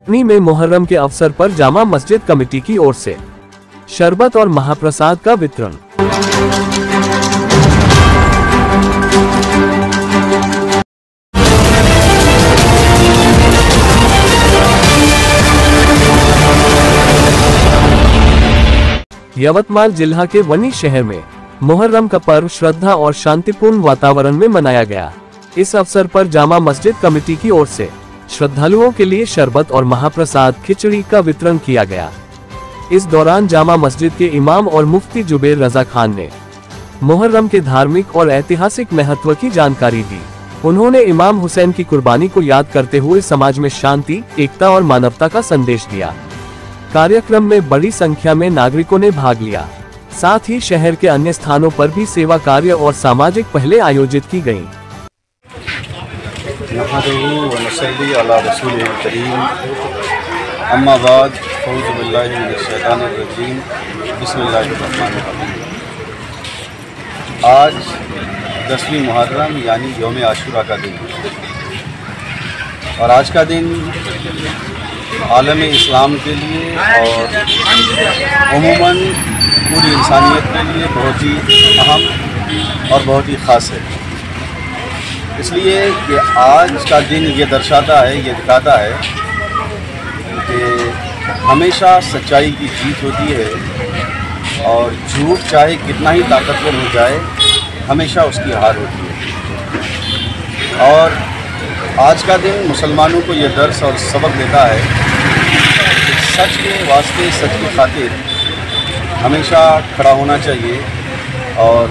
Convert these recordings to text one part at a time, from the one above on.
में मुहर्रम के अवसर पर जामा मस्जिद कमेटी की ओर से शरबत और महाप्रसाद का वितरण। यवतमाल जिला के वनी शहर में मुहर्रम का पर्व श्रद्धा और शांतिपूर्ण वातावरण में मनाया गया। इस अवसर पर जामा मस्जिद कमेटी की ओर से श्रद्धालुओं के लिए शरबत और महाप्रसाद खिचड़ी का वितरण किया गया। इस दौरान जामा मस्जिद के इमाम और मुफ्ती जुबैर रजा खान ने मुहर्रम के धार्मिक और ऐतिहासिक महत्व की जानकारी दी। उन्होंने इमाम हुसैन की कुर्बानी को याद करते हुए समाज में शांति, एकता और मानवता का संदेश दिया। कार्यक्रम में बड़ी संख्या में नागरिकों ने भाग लिया। साथ ही शहर के अन्य स्थानों पर भी सेवा कार्य और सामाजिक पहले आयोजित की गयी। आज 10वीं मुहर्रम यानी यौम आशूरा का दिन और आज का दिन आलम इस्लाम के लिए और उमूमन पूरी इंसानियत के लिए बहुत ही अहम और बहुत ही ख़ास है, इसलिए कि आज का दिन ये दर्शाता है, ये दिखाता है कि हमेशा सच्चाई की जीत होती है और झूठ चाहे कितना ही ताकतवर हो जाए हमेशा उसकी हार होती है। और आज का दिन मुसलमानों को ये दर्स और सबक देता है कि सच के वास्ते, सच की खातिर हमेशा खड़ा होना चाहिए और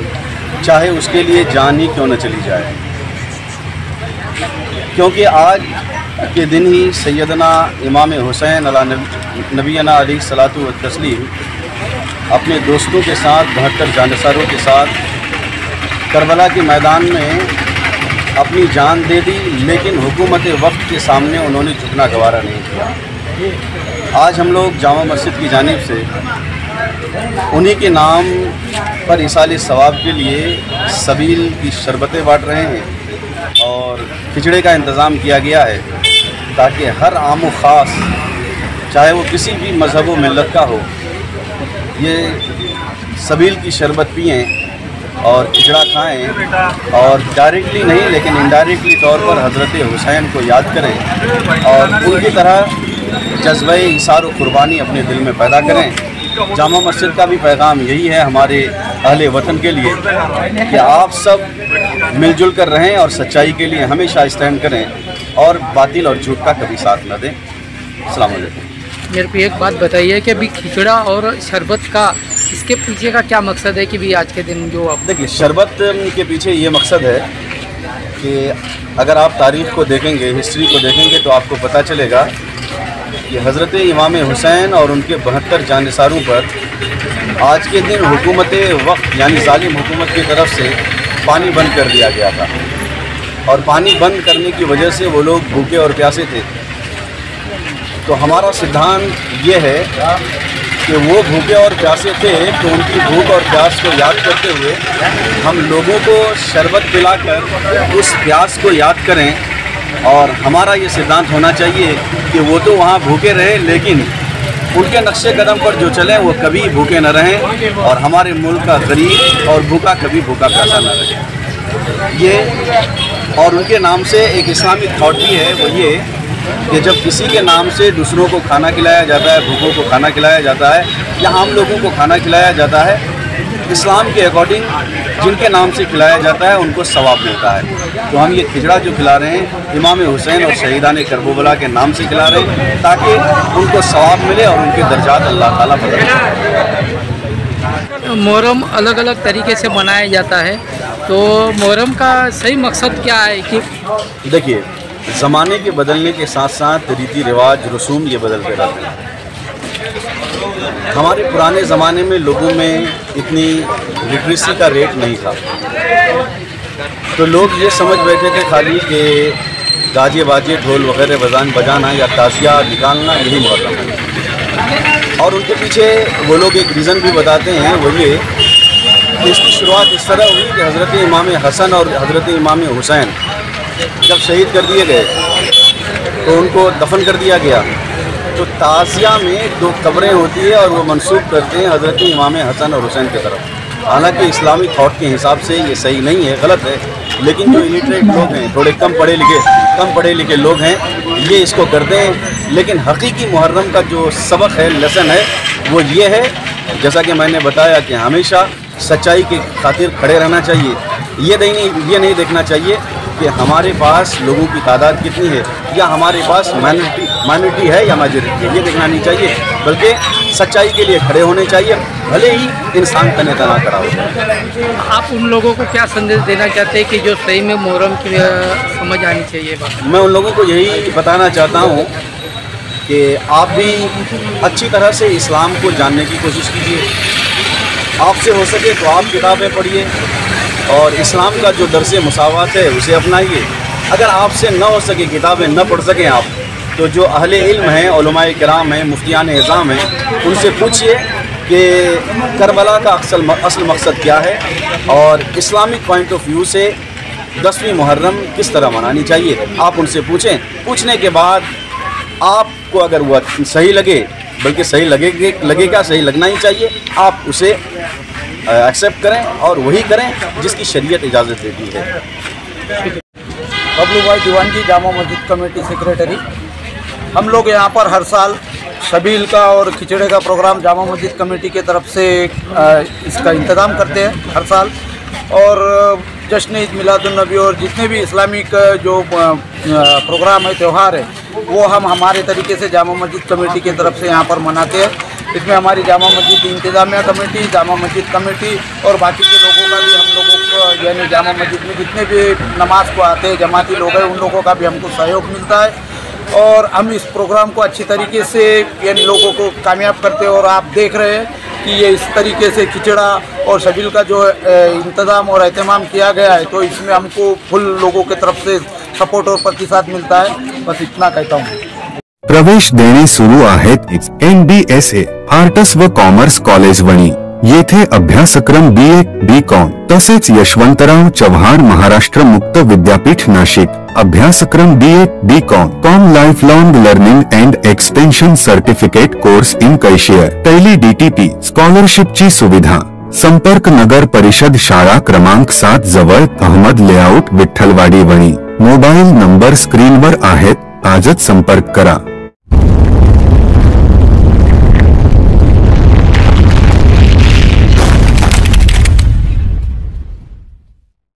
चाहे उसके लिए जान ही क्यों न चली जाए, क्योंकि आज के दिन ही सैयदना इमाम हुसैन अला नबीना अलैहि सलातु व तस्लीम अपने दोस्तों के साथ 72 जानिसारों के साथ करबला के मैदान में अपनी जान दे दी, लेकिन हुकूमत वक्त के सामने उन्होंने झुकना गवारा नहीं किया। आज हम लोग जामा मस्जिद की जानिब से उन्हीं के नाम पर इसाले सवाब के लिए सबील की शरबतें बांट रहे हैं और खिचड़े का इंतज़ाम किया गया है ताकि हर आम व ख़ास, चाहे वो किसी भी मज़हब व मिल्लत का हो, ये सबील की शरबत पिएँ और खिचड़ा खाएं और डायरेक्टली नहीं लेकिन इनडायरेक्टली तौर पर हज़रत हुसैन को याद करें और उनकी तरह जज्बे इसार व कुर्बानी अपने दिल में पैदा करें। जामा मस्जिद का भी पैगाम यही है हमारे अहले वतन के लिए कि आप सब मिलजुल कर रहें और सच्चाई के लिए हमेशा स्टैंड करें और बातिल और झूठ का कभी साथ न दें। अस्सलाम वालेकुम। मेरे को एक बात बताइए कि अभी खिचड़ा और शरबत का इसके पीछे का क्या मकसद है कि भी आज के दिन जो आप देखिए, शरबत के पीछे ये मकसद है कि अगर आप तारीख़ को देखेंगे, हिस्ट्री को देखेंगे तो आपको पता चलेगा कि हज़रत इमाम हुसैन और उनके 72 जानिसारों पर आज के दिन हुकूमत वक्त यानी जालिम हुकूमत की तरफ से पानी बंद कर दिया गया था और पानी बंद करने की वजह से वो लोग भूखे और प्यासे थे। तो हमारा सिद्धांत ये है कि वो भूखे और प्यासे थे तो उनकी भूख और प्यास को याद करते हुए हम लोगों को शरबत पिलाकर उस प्यास को याद करें। और हमारा ये सिद्धांत होना चाहिए कि वो तो वहाँ भूखे रहे लेकिन उनके नक्शे कदम पर जो चलें वो कभी भूखे न रहें और हमारे मुल्क का गरीब और भूखा कभी भूखा प्यासा न रहे। ये और उनके नाम से एक इस्लामिक थॉट भी है, वो ये कि जब किसी के नाम से दूसरों को खाना खिलाया जाता है, भूखों को खाना खिलाया जाता है या आम लोगों को खाना खिलाया जाता है, इस्लाम के अकॉर्डिंग जिनके नाम से खिलाया जाता है उनको सवाब मिलता है। तो हम ये खिचड़ा जो खिला रहे हैं इमाम हुसैन और शहीदान करबला के नाम से खिला रहे हैं ताकि उनको सवाब मिले और उनके दर्जात अल्लाह ताला बढ़ाए। मुहर्रम अलग अलग तरीके से मनाया जाता है, तो मुहर्रम का सही मकसद क्या है कि देखिए, ज़माने के बदलने के साथ साथ रीति रिवाज, रसूम ये बदलते रहते हैं। हमारे पुराने ज़माने में लोगों में इतनी लिटरेसी का रेट नहीं था, तो लोग ये समझ बैठे थे खाली कि गाजे बाजे ढोल वगैरह बजाना या ताज़िया निकालना यही मुहर्रम है। और उनके पीछे वो लोग एक रीज़न भी बताते हैं, वो ये कि इसकी शुरुआत इस तरह हुई कि हज़रत इमाम हसन और हज़रत इमाम हुसैन जब शहीद कर दिए गए तो उनको दफन कर दिया गया तो ताज़िया में 2 कब्रें होती है और वो मंसूब करते हैं हज़रत इमाम हसन और हुसैन की तरफ। हालांकि इस्लामी थॉट के हिसाब से ये सही नहीं है, गलत है, लेकिन जो इलिटरेट लोग हैं, थोड़े कम पढ़े लिखे लोग हैं, ये इसको करते हैं। लेकिन हकीकी मुहर्रम का जो सबक है, लेसन है, वो ये है, जैसा कि मैंने बताया कि हमेशा सच्चाई की खातिर खड़े रहना चाहिए। ये नहीं देखना चाहिए कि हमारे पास लोगों की तादाद कितनी है या हमारे पास माइनॉरिटी है या मेजॉरिटी है, ये देखना नहीं चाहिए, बल्कि सच्चाई के लिए खड़े होने चाहिए, भले ही इंसान तने तना करा हो। आप उन लोगों को क्या संदेश देना चाहते हैं कि जो सही में मुहर्रम की समझ आनी चाहिए बात? मैं उन लोगों को यही बताना चाहता हूँ कि आप भी अच्छी तरह से इस्लाम को जानने की कोशिश कीजिए। आपसे हो सके तो आप किताबें पढ़िए और इस्लाम का जो दर्स मुसावात है उसे अपनाइए। अगर आपसे न हो सके, किताबें न पढ़ सकें आप, तो जो अहले इल्म हैं, उलमाए किराम हैं, मुफ्तियान इज़ाम हैं, उनसे पूछिए कि करबला का असल मकसद क्या है और इस्लामिक पॉइंट ऑफ व्यू से 10वीं मुहर्रम किस तरह मनानी चाहिए। आप उनसे पूछें। पूछने के बाद आपको अगर वह सही लगे, बल्कि सही लगेगा, सही लगना ही चाहिए, आप उसे एक्सेप्ट करें और वही करें जिसकी शरीयत इजाज़त देती है। बबलू भाई दीवान जी, जामा मस्जिद कमेटी सेक्रेटरी। हम लोग यहाँ पर हर साल शबील का और खिचड़े का प्रोग्राम जामा मस्जिद कमेटी के तरफ से इसका इंतज़ाम करते हैं हर साल। और जश्न ईद मिलादुन्नबी और जितने भी इस्लामिक जो प्रोग्राम है, त्यौहार है, वो हम हमारे तरीके से जामा मस्जिद कमेटी की तरफ से यहाँ पर मनाते हैं। इसमें हमारी जामा मस्जिद इंतज़ामिया कमेटी, जामा मस्जिद कमेटी और बाकी के लोगों का भी, हम लोगों को यानी जामा मस्जिद में जितने भी नमाज को आते हैं जमाती लोग हैं, उन लोगों का भी हमको सहयोग मिलता है और हम इस प्रोग्राम को अच्छी तरीके से यानी लोगों को कामयाब करते हैं। और आप देख रहे हैं कि ये इस तरीके से खिचड़ा और शबील का जो इंतज़ाम और एहतमाम किया गया है, तो इसमें हमको फुल लोगों की तरफ से सपोर्ट और प्रतिसाद मिलता है। बस इतना कहता हूँ। प्रवेश देणे सुरू आहेत NDSA आर्ट्स व कॉमर्स कॉलेज वणी। येथे अभ्यासक्रम BA, BCom तसेच यशवंतराव चव्हाण महाराष्ट्र मुक्त विद्यापीठ नाशिक अभ्यासक्रम BA, BCom life long learning and extension certificate course in cashier tally DTP स्कॉलरशिपची सुविधा। संपर्क नगर परिषद शाळा क्रमांक 7 जवळ अहमद लेआउट विठ्ठलवाडी वणी। मोबाईल नंबर स्क्रीनवर आहेत, आजच संपर्क करा।